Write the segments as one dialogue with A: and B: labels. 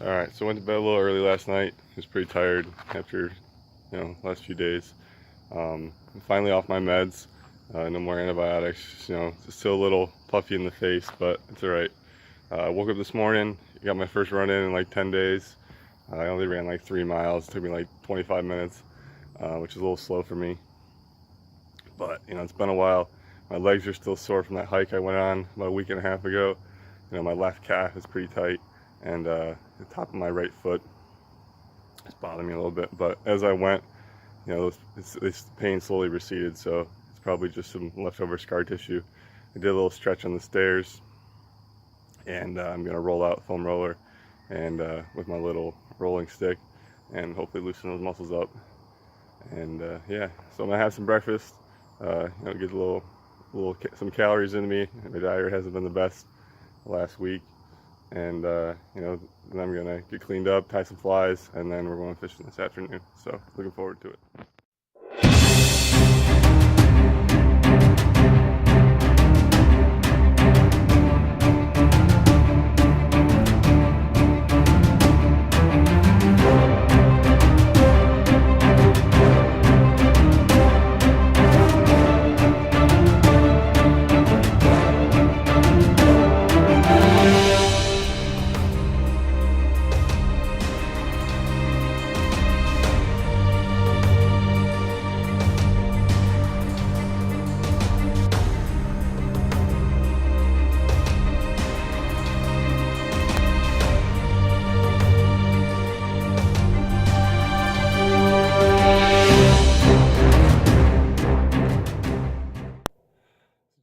A: Alright, so I went to bed a little early last night. I was pretty tired after, last few days. I'm finally off my meds. No more antibiotics. Just still a little puffy in the face, but it's alright. I woke up this morning, got my first run in like 10 days. I only ran like 3 miles. It took me like 25 minutes, which is a little slow for me. But, it's been a while. My legs are still sore from that hike I went on about a week and a half ago. My left calf is pretty tight, and the top of my right foot is bothering me a little bit. But as I went, this pain slowly receded, so it's probably just some leftover scar tissue. I did a little stretch on the stairs, and I'm gonna roll out foam roller and with my little rolling stick, and hopefully loosen those muscles up. And yeah, so I'm gonna have some breakfast. Get some calories into me. My diet hasn't been the best the last week, and then I'm gonna get cleaned up, tie some flies, and then we're going fishing this afternoon. So looking forward to it.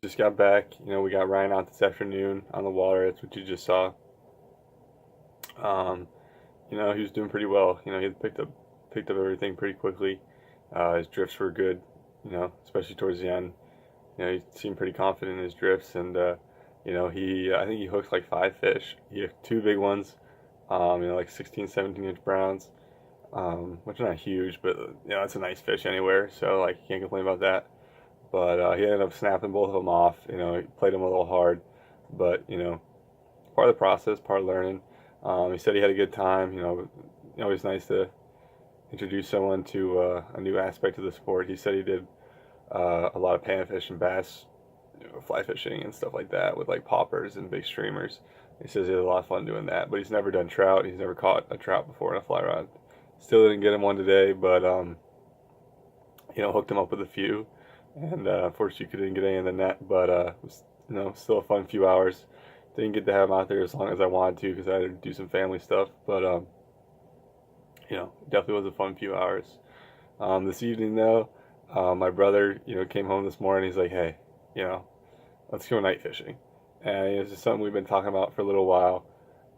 A: Just got back. We got Ryan out this afternoon on the water. That's what you just saw. He was doing pretty well. He had picked up everything pretty quickly. His drifts were good. Especially towards the end. He seemed pretty confident in his drifts, and I think he hooked like 5 fish. He hooked 2 big ones. Like 16, 17-inch browns, which are not huge, but it's a nice fish anywhere. So like, you can't complain about that. But he ended up snapping both of them off. He played them a little hard, but part of the process, part of learning. He said he had a good time. Always nice to introduce someone to a new aspect of the sport. He said he did a lot of panfish and bass, fly fishing and stuff like that with like poppers and big streamers. He says he had a lot of fun doing that, but he's never done trout. He's never caught a trout before in a fly rod. Still didn't get him one today, but hooked him up with a few. And unfortunately, couldn't get any in the net, but it was, still a fun few hours. Didn't get to have him out there as long as I wanted to because I had to do some family stuff, but definitely was a fun few hours. This evening though, my brother, came home this morning. He's like, hey, let's go night fishing, and it's just something we've been talking about for a little while,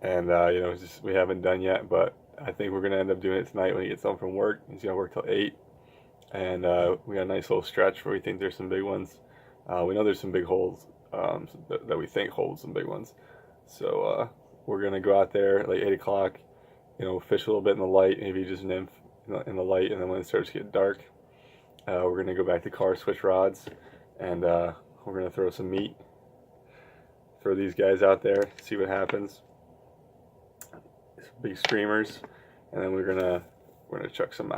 A: and it's just we haven't done yet, but I think we're gonna end up doing it tonight when he gets home from work. He's gonna work till 8. And we got a nice little stretch where we think there's some big ones. We know there's some big holes that we think hold some big ones. So we're going to go out there at like 8 o'clock, fish a little bit in the light, maybe just nymph in the light. And then when it starts to get dark, we're going to go back to car, switch rods, and we're going to throw some meat for these guys out there, see what happens. Some big streamers, and then we're going to chuck some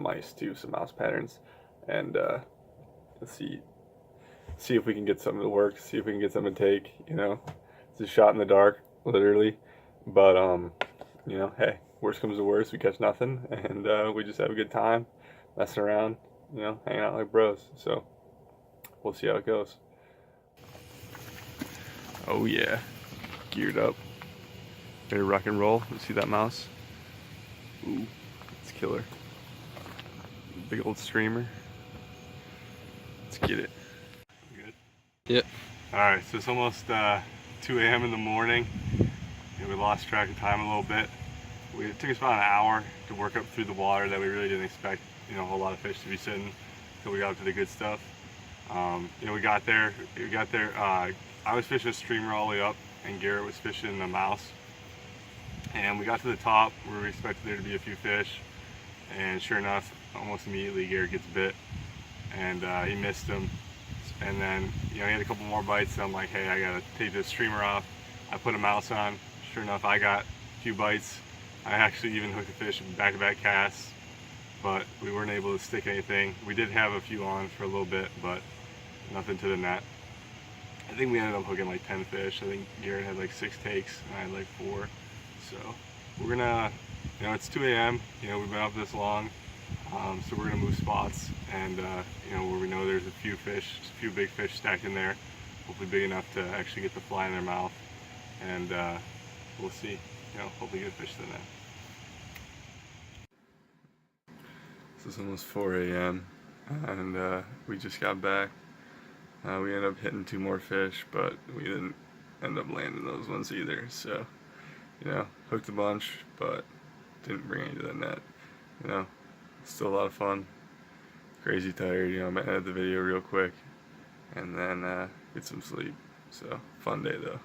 A: mice too, some mouse patterns, and let's see if we can get something to work, see if we can get something to take. It's a shot in the dark, literally, but hey, worst comes to worst, we catch nothing, and we just have a good time messing around, hanging out like bros. So we'll see how it goes. Oh yeah, geared up, ready to rock and roll. You see that mouse? Ooh, it's killer. Big old streamer. Let's get it. Good?
B: Yep.
A: Alright, so it's almost 2 a.m. in the morning, and we lost track of time a little bit. It took us about an hour to work up through the water that we really didn't expect, a whole lot of fish to be sitting until we got up to the good stuff. We got there, I was fishing a streamer all the way up, and Garrett was fishing the mouse. And we got to the top where we expected there to be a few fish, and sure enough, almost immediately Garrett gets bit, and he missed him. And then, he had a couple more bites, so I'm like, hey, I gotta take this streamer off. I put a mouse on. Sure enough, I got a few bites, I actually even hooked a fish in back-to-back casts, but we weren't able to stick anything. We did have a few on for a little bit, but nothing to the net. I think we ended up hooking like 10 fish. I think Garrett had like 6 takes and I had like 4. So we're gonna, it's 2 a.m. We've been up this long, so we're gonna move spots, and where we know there's a few big fish stacked in there, hopefully big enough to actually get the fly in their mouth, and we'll see. Hopefully get fish to the net. So it's almost 4 a.m. and we just got back. We ended up hitting 2 more fish, but we didn't end up landing those ones either. So, hooked a bunch, but didn't bring any to the net. Still a lot of fun. Crazy tired. I'm gonna edit the video real quick and then get some sleep. So, fun day though.